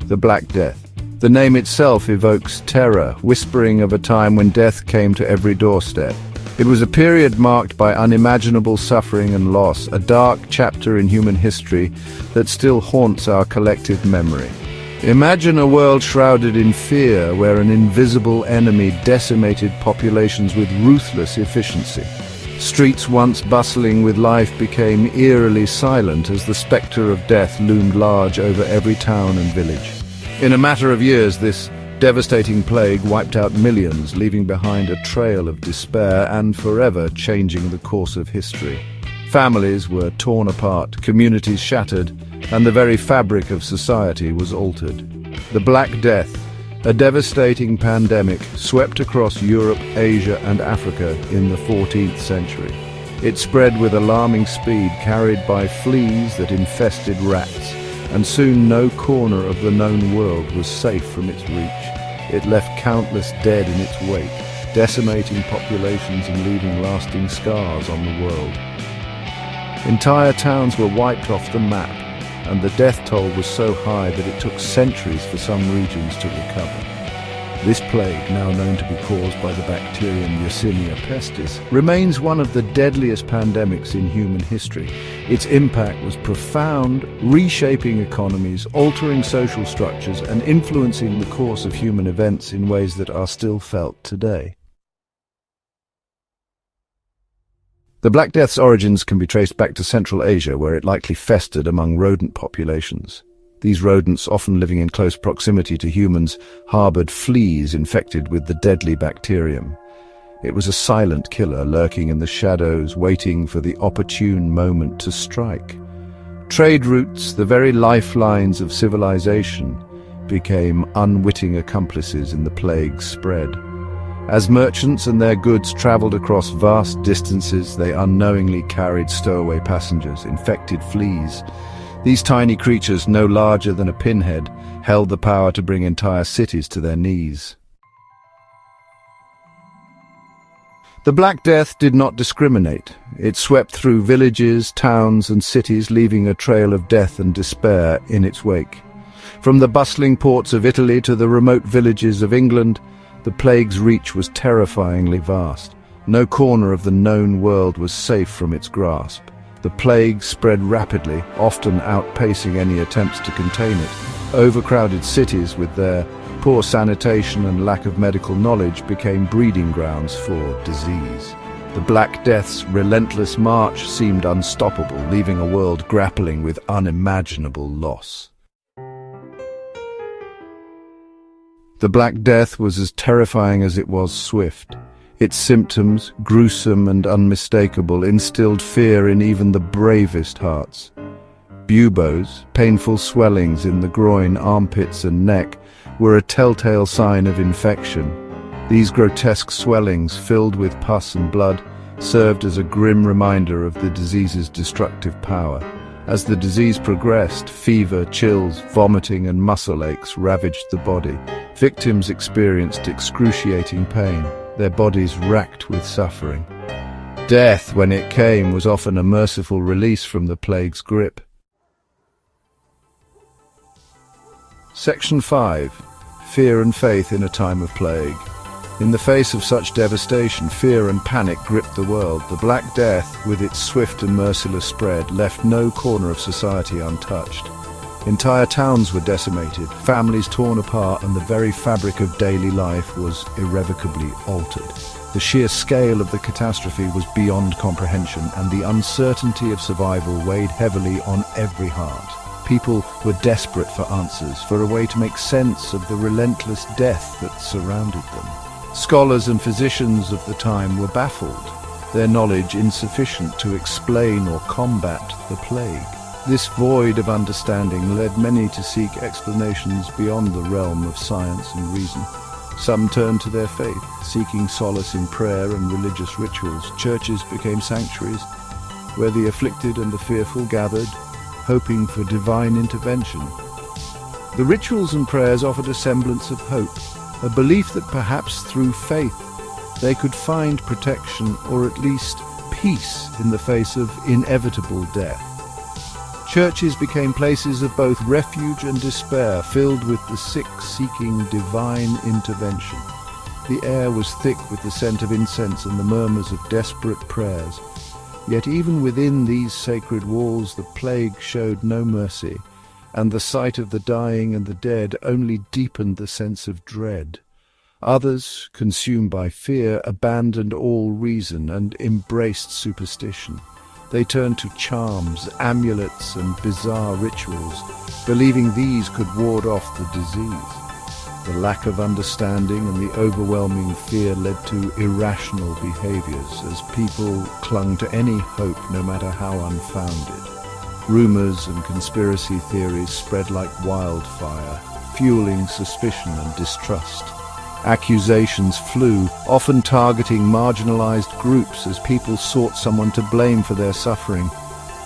The Black Death. The name itself evokes terror, whispering of a time when death came to every doorstep. It was a period marked by unimaginable suffering and loss, a dark chapter in human history that still haunts our collective memory. Imagine a world shrouded in fear, where an invisible enemy decimated populations with ruthless efficiency. Streets once bustling with life became eerily silent as the spectre of death loomed large over every town and village. In a matter of years, this devastating plague wiped out millions, leaving behind a trail of despair and forever changing the course of history. Families were torn apart, communities shattered, and the very fabric of society was altered. The Black Death, a devastating pandemic, swept across Europe, Asia, and Africa in the 14th century. It spread with alarming speed, carried by fleas that infested rats, and soon no corner of the known world was safe from its reach. It left countless dead in its wake, decimating populations and leaving lasting scars on the world. Entire towns were wiped off the map, and the death toll was so high that it took centuries for some regions to recover. This plague, now known to be caused by the bacterium Yersinia pestis, remains one of the deadliest pandemics in human history. Its impact was profound, reshaping economies, altering social structures, and influencing the course of human events in ways that are still felt today. The Black Death's origins can be traced back to Central Asia, where it likely festered among rodent populations. These rodents, often living in close proximity to humans, harbored fleas infected with the deadly bacterium. It was a silent killer lurking in the shadows, waiting for the opportune moment to strike. Trade routes, the very lifelines of civilization, became unwitting accomplices in the plague's spread. As merchants and their goods traveled across vast distances, they unknowingly carried stowaway passengers, infected fleas. These tiny creatures, no larger than a pinhead, held the power to bring entire cities to their knees. The Black Death did not discriminate. It swept through villages, towns, and cities, leaving a trail of death and despair in its wake. From the bustling ports of Italy to the remote villages of England, the plague's reach was terrifyingly vast. No corner of the known world was safe from its grasp. The plague spread rapidly, often outpacing any attempts to contain it. Overcrowded cities, with their poor sanitation and lack of medical knowledge, became breeding grounds for disease. The Black Death's relentless march seemed unstoppable, leaving a world grappling with unimaginable loss. The Black Death was as terrifying as it was swift. Its symptoms, gruesome and unmistakable, instilled fear in even the bravest hearts. Buboes, painful swellings in the groin, armpits and neck, were a telltale sign of infection. These grotesque swellings, filled with pus and blood, served as a grim reminder of the disease's destructive power. As the disease progressed, fever, chills, vomiting and muscle aches ravaged the body. Victims experienced excruciating pain, their bodies racked with suffering. Death, when it came, was often a merciful release from the plague's grip. Section 5. Fear and Faith in a Time of Plague. In the face of such devastation, fear and panic gripped the world. The Black Death, with its swift and merciless spread, left no corner of society untouched. Entire towns were decimated, families torn apart, and the very fabric of daily life was irrevocably altered. The sheer scale of the catastrophe was beyond comprehension, and the uncertainty of survival weighed heavily on every heart. People were desperate for answers, for a way to make sense of the relentless death that surrounded them. Scholars and physicians of the time were baffled, their knowledge insufficient to explain or combat the plague. This void of understanding led many to seek explanations beyond the realm of science and reason. Some turned to their faith, seeking solace in prayer and religious rituals. Churches became sanctuaries, where the afflicted and the fearful gathered, hoping for divine intervention. The rituals and prayers offered a semblance of hope, a belief that perhaps through faith they could find protection or at least peace in the face of inevitable death. Churches became places of both refuge and despair, filled with the sick seeking divine intervention. The air was thick with the scent of incense and the murmurs of desperate prayers. Yet even within these sacred walls the plague showed no mercy, and the sight of the dying and the dead only deepened the sense of dread. Others, consumed by fear, abandoned all reason and embraced superstition. They turned to charms, amulets, and bizarre rituals, believing these could ward off the disease. The lack of understanding and the overwhelming fear led to irrational behaviors as people clung to any hope, no matter how unfounded. Rumors and conspiracy theories spread like wildfire, fueling suspicion and distrust. Accusations flew, often targeting marginalized groups as people sought someone to blame for their suffering.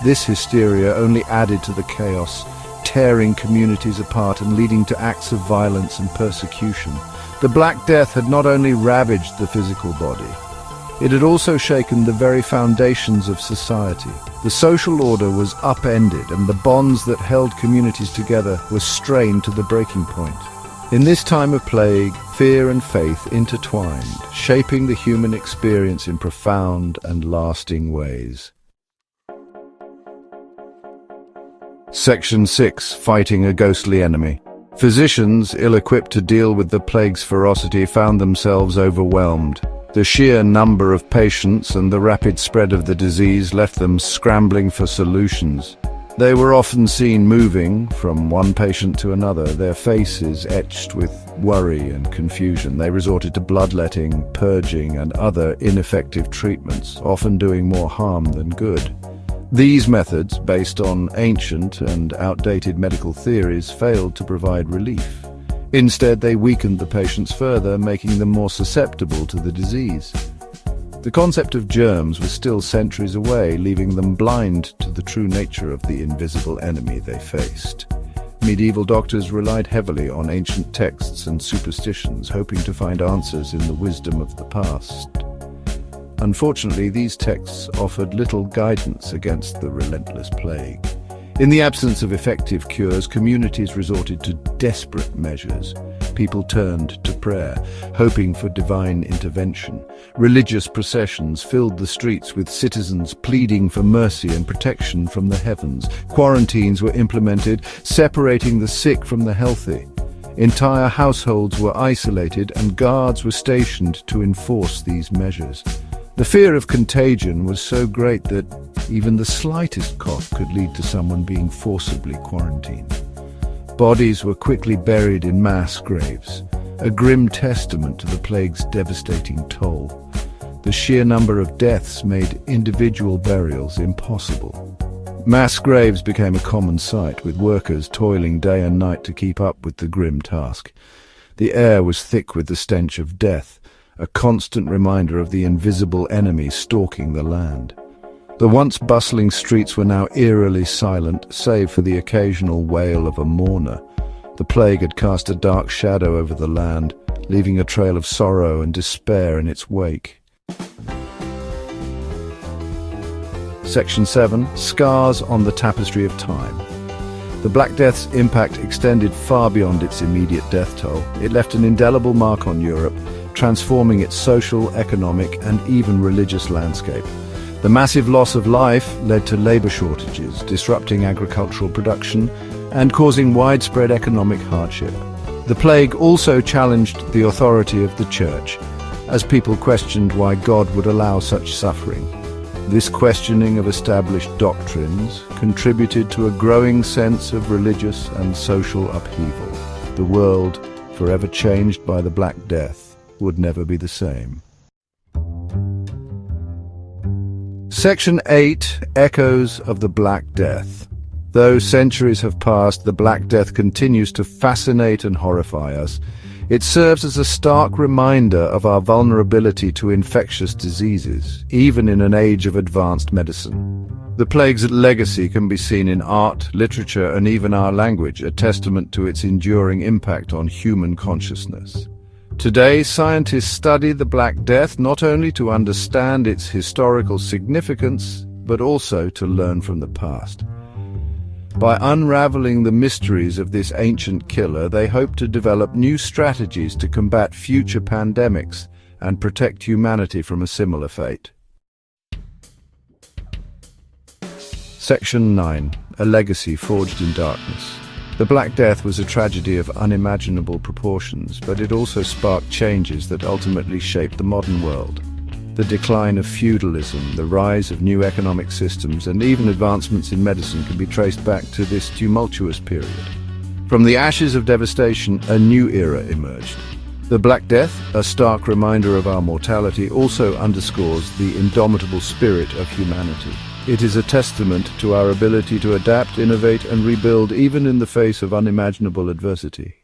This hysteria only added to the chaos, tearing communities apart and leading to acts of violence and persecution. The Black Death had not only ravaged the physical body, it had also shaken the very foundations of society. The social order was upended, and the bonds that held communities together were strained to the breaking point. In this time of plague, fear and faith intertwined, shaping the human experience in profound and lasting ways. Section 6. Fighting a ghostly enemy. Physicians, ill-equipped to deal with the plague's ferocity, found themselves overwhelmed. The sheer number of patients and the rapid spread of the disease left them scrambling for solutions. They were often seen moving from one patient to another, their faces etched with worry and confusion. They resorted to bloodletting, purging, and other ineffective treatments, often doing more harm than good. These methods, based on ancient and outdated medical theories, failed to provide relief. Instead, they weakened the patients further, making them more susceptible to the disease. The concept of germs was still centuries away, leaving them blind to the true nature of the invisible enemy they faced. Medieval doctors relied heavily on ancient texts and superstitions, hoping to find answers in the wisdom of the past. Unfortunately, these texts offered little guidance against the relentless plague. In the absence of effective cures, communities resorted to desperate measures. People turned to prayer, hoping for divine intervention. Religious processions filled the streets with citizens pleading for mercy and protection from the heavens. Quarantines were implemented, separating the sick from the healthy. Entire households were isolated, and guards were stationed to enforce these measures. The fear of contagion was so great that even the slightest cough could lead to someone being forcibly quarantined. Bodies were quickly buried in mass graves, a grim testament to the plague's devastating toll. The sheer number of deaths made individual burials impossible. Mass graves became a common sight, with workers toiling day and night to keep up with the grim task. The air was thick with the stench of death, a constant reminder of the invisible enemy stalking the land. The once bustling streets were now eerily silent, save for the occasional wail of a mourner. The plague had cast a dark shadow over the land, leaving a trail of sorrow and despair in its wake. Section 7. Scars on the Tapestry of Time. The Black Death's impact extended far beyond its immediate death toll. It left an indelible mark on Europe, transforming its social, economic, and even religious landscape. The massive loss of life led to labor shortages, disrupting agricultural production and causing widespread economic hardship. The plague also challenged the authority of the Church, as people questioned why God would allow such suffering. This questioning of established doctrines contributed to a growing sense of religious and social upheaval. The world, forever changed by the Black Death, would never be the same. Section 8. Echoes of the Black Death. Though centuries have passed, the Black Death continues to fascinate and horrify us. It serves as a stark reminder of our vulnerability to infectious diseases, even in an age of advanced medicine. The plague's legacy can be seen in art, literature, and even our language, a testament to its enduring impact on human consciousness. Today, scientists study the Black Death not only to understand its historical significance, but also to learn from the past. By unraveling the mysteries of this ancient killer, they hope to develop new strategies to combat future pandemics and protect humanity from a similar fate. Section 9. A legacy forged in darkness. The Black Death was a tragedy of unimaginable proportions, but it also sparked changes that ultimately shaped the modern world. The decline of feudalism, the rise of new economic systems, and even advancements in medicine can be traced back to this tumultuous period. From the ashes of devastation, a new era emerged. The Black Death, a stark reminder of our mortality, also underscores the indomitable spirit of humanity. It is a testament to our ability to adapt, innovate, and rebuild even in the face of unimaginable adversity.